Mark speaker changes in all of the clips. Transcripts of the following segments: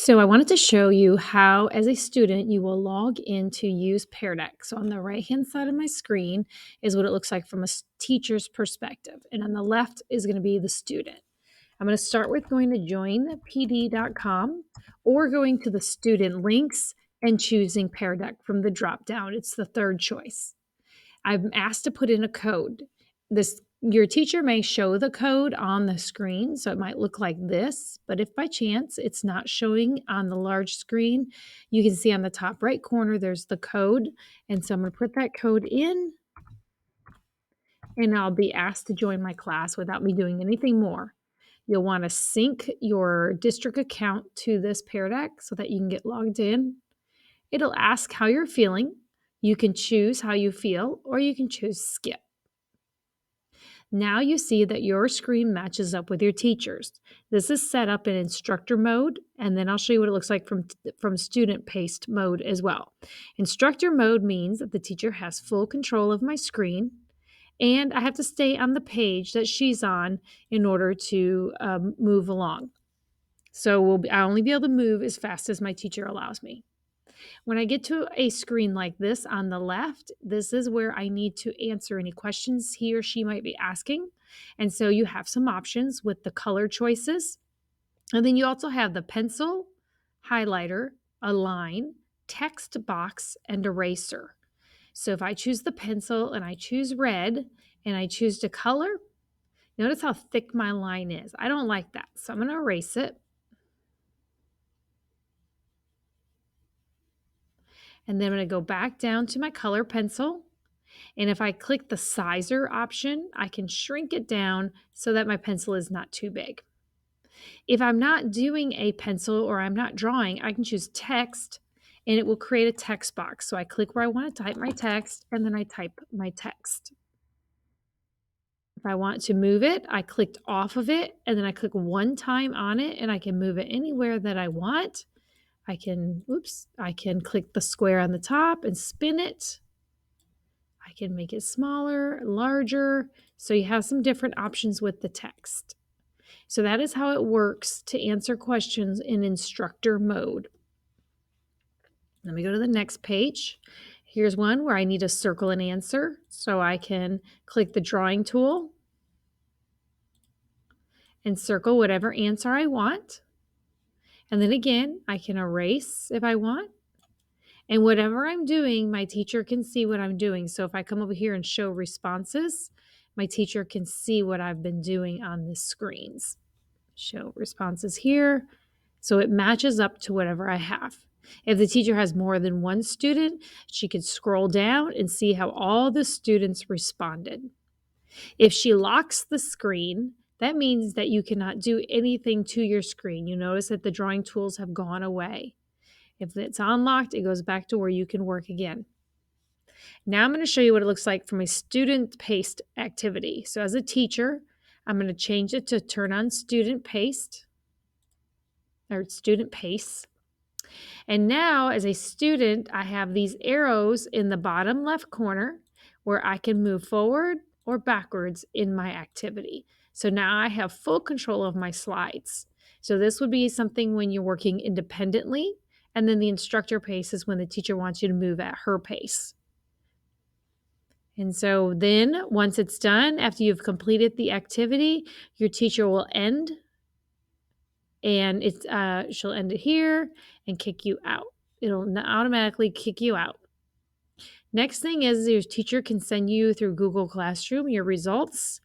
Speaker 1: So I wanted to show you how, as a student, you will log in to use Pear Deck. So on the right-hand side of my screen is what it looks like from a teacher's perspective. And on the left is going to be the student. I'm going to start with going to joinpd.com or going to the student links and choosing Pear Deck from the drop-down. It's the third choice. I'm asked to put in a code. Your teacher may show the code on the screen, so it might look like this, but if by chance it's not showing on the large screen, you can see on the top right corner there's the code, and so I'm going to put that code in, and I'll be asked to join my class without me doing anything more. You'll want to sync your district account to this Pear Deck so that you can get logged in. It'll ask how you're feeling. You can choose how you feel, or you can choose skip. Now you see that your screen matches up with your teacher's. This is set up in Instructor Mode, and then I'll show you what it looks like from student-paced mode as well. Instructor Mode means that the teacher has full control of my screen, and I have to stay on the page that she's on in order to move along. So I'll only be able to move as fast as my teacher allows me. When I get to a screen like this on the left, this is where I need to answer any questions he or she might be asking. And so you have some options with the color choices. And then you also have the pencil, highlighter, align, text box, and eraser. So if I choose the pencil and I choose red and I choose to color, notice how thick my line is. I don't like that. So I'm going to erase it. And then I'm going to go back down to my color pencil. And if I click the sizer option, I can shrink it down so that my pencil is not too big. If I'm not doing a pencil or I'm not drawing, I can choose text and it will create a text box. So I click where I want to type my text and then I type my text. If I want to move it, I clicked off of it and then I click one time on it and I can move it anywhere that I want. I can click the square on the top and spin it. I can make it smaller, larger. So you have some different options with the text. So that is how it works to answer questions in Instructor Mode. Let me go to the next page. Here's one where I need to circle an answer. So I can click the drawing tool and circle whatever answer I want. And then again, I can erase if I want. And whatever I'm doing, my teacher can see what I'm doing. So if I come over here and show responses, my teacher can see what I've been doing on the screens. Show responses here. So it matches up to whatever I have. If the teacher has more than one student, she could scroll down and see how all the students responded. If she locks the screen, that means that you cannot do anything to your screen. You notice that the drawing tools have gone away. If it's unlocked, it goes back to where you can work again. Now I'm going to show you what it looks like from a student-paced activity. So as a teacher, I'm going to change it to turn on student pace. And now as a student, I have these arrows in the bottom left corner where I can move forward or backwards in my activity. So now I have full control of my slides. So this would be something when you're working independently, and then the instructor pace is when the teacher wants you to move at her pace. And so then once it's done, after you've completed the activity, your teacher will end, and she'll end it here and kick you out. It'll automatically kick you out. Next thing is your teacher can send you through Google Classroom your results,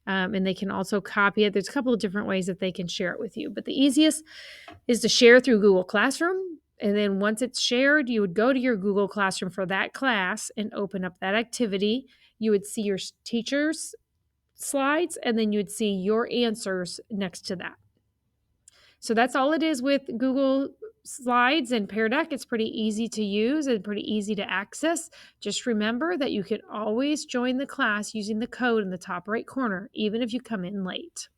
Speaker 1: and they can also copy it. There's a couple of different ways that they can share it with you, but the easiest is to share through Google Classroom. And then once it's shared, you would go to your Google Classroom for that class and open up that activity. You would see your teacher's slides, and then you would see your answers next to that. So that's all it is with Google Slides and Pear Deck. It's pretty easy to use and pretty easy to access. Just remember that you can always join the class using the code in the top right corner, even if you come in late.